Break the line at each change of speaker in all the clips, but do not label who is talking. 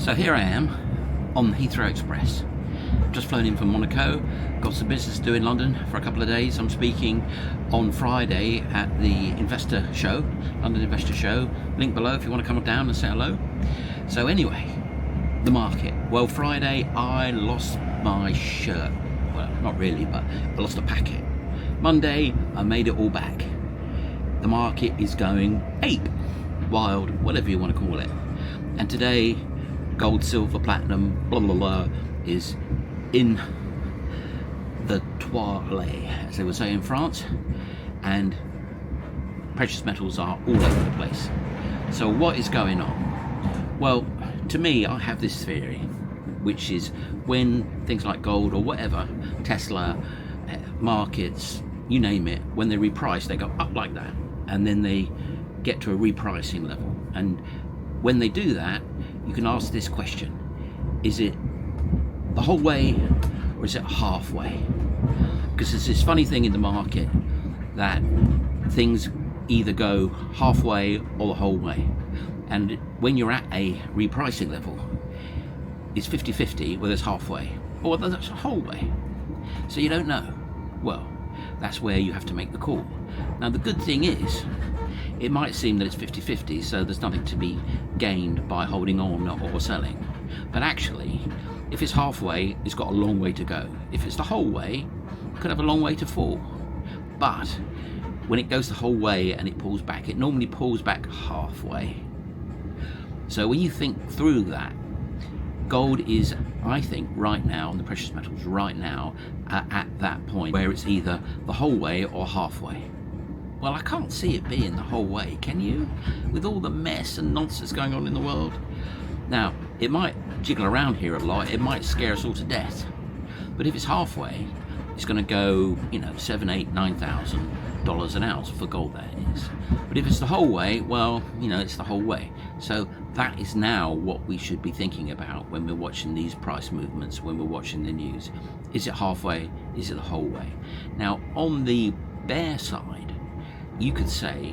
So here I am on Heathrow Express. Just flown in from Monaco, got some business to do in London for a couple of days. I'm speaking on Friday at the Investor Show, London Investor Show. Link below if you want to come down and say hello. So anyway, the market. Well, Friday I lost my shirt. Well, not really, but I lost a packet. Monday I made it all back. The market is going ape, wild, whatever you want to call it. And today, gold, silver, platinum, blah blah blah, is in the toilet, as they would say in France, and precious metals are all over the place. So what is going on? Well, to me, I have this theory, which is when things like gold or whatever, Tesla, markets, you name it, when they reprice, they go up like that, and then they get to a repricing level. And when they do that, you can ask this question: is it the whole way or is it halfway? Because there's this funny thing in the market that things either go halfway or the whole way. And when you're at a repricing level, it's 50-50 whether it's halfway or whether that's a whole way. So you don't know. Well, that's where you have to make the call. Now the good thing is, it might seem that it's 50-50, so there's nothing to be gained by holding on or selling. But actually, if it's halfway, it's got a long way to go. If it's the whole way, it could have a long way to fall. But when it goes the whole way and it pulls back, it normally pulls back halfway. So when you think through that, gold is, I think, right now, and the precious metals right now, at that point where it's either the whole way or halfway. Well, I can't see it being the whole way, can you? With all the mess and nonsense going on in the world. Now, it might jiggle around here a lot, it might scare us all to death. But if it's halfway, it's going to go, $7,000, $8,000, $9,000 an ounce for gold, that is. But if it's the whole way, well, it's the whole way. So that is now what we should be thinking about when we're watching these price movements, when we're watching the news. Is it halfway? Is it the whole way? Now, on the bear side, you could say,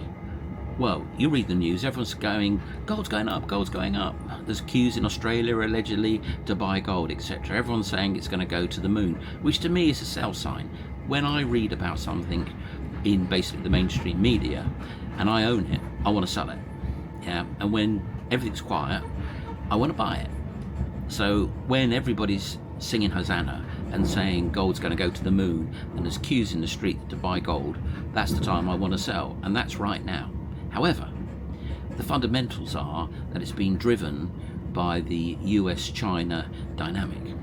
well, you read the news, everyone's going, gold's going up, gold's going up. There's queues in Australia allegedly to buy gold, etc. Everyone's saying it's going to go to the moon, which to me is a sell sign. When I read about something in basically the mainstream media and I own it, I want to sell it. Yeah, and when everything's quiet, I want to buy it. So when everybody's singing Hosanna and saying gold's going to go to the moon and there's queues in the street to buy gold, that's the time I want to sell, and that's right now. However, the fundamentals are that it's being driven by the US-China dynamic,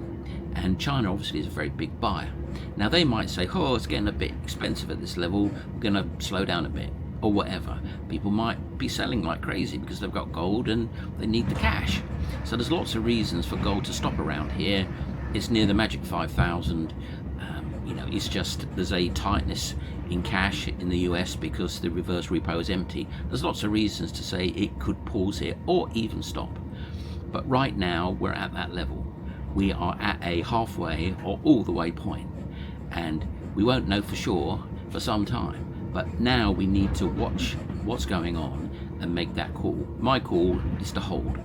and China obviously is a very big buyer. Now they might say, oh, it's getting a bit expensive at this level, we're going to slow down a bit, or whatever. People might be selling like crazy because they've got gold and they need the cash. So there's lots of reasons for gold to stop around here. It's near the magic 5,000. It's just there's a tightness in cash in the US because the reverse repo is empty. There's lots of reasons to say it could pause here or even stop. But right now we're at that level. We are at a halfway or all the way point, and we won't know for sure for some time. But now we need to watch what's going on and make that call. My call is to hold.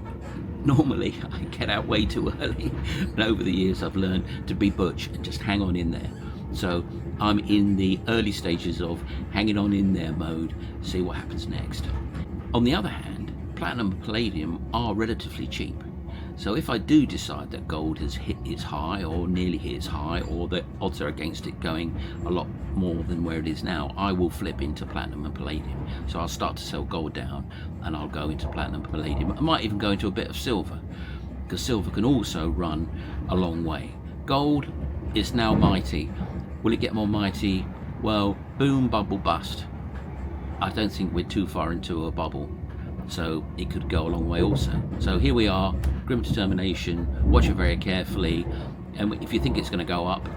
Normally I get out way too early, but over the years I've learned to be butch and just hang on in there. So I'm in the early stages of hanging on in there mode, see what happens next. On the other hand, platinum and palladium are relatively cheap. So if I do decide that gold has hit its high or nearly hit its high, or the odds are against it going a lot more than where it is now, I will flip into platinum and palladium. So I'll start to sell gold down and I'll go into platinum and palladium. I might even go into a bit of silver, because silver can also run a long way. Gold is now mighty. Will it get more mighty? Well, boom, bubble, bust. I don't think we're too far into a bubble, so it could go a long way also. So here we are, grim determination, watch it very carefully, and if you think it's going to go up,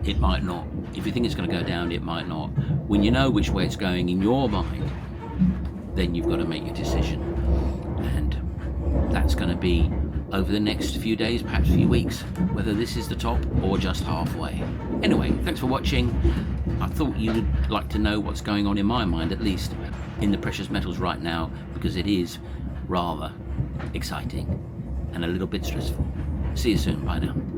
it might not. If you think it's going to go down, it might not. When you know which way it's going in your mind, then you've got to make your decision, and that's going to be over the next few days, perhaps a few weeks, whether this is the top or just halfway. Anyway, thanks for watching. I thought you'd like to know what's going on in my mind, at least in the precious metals right now, because it is rather exciting. and a little bit stressful. See you soon. Bye now.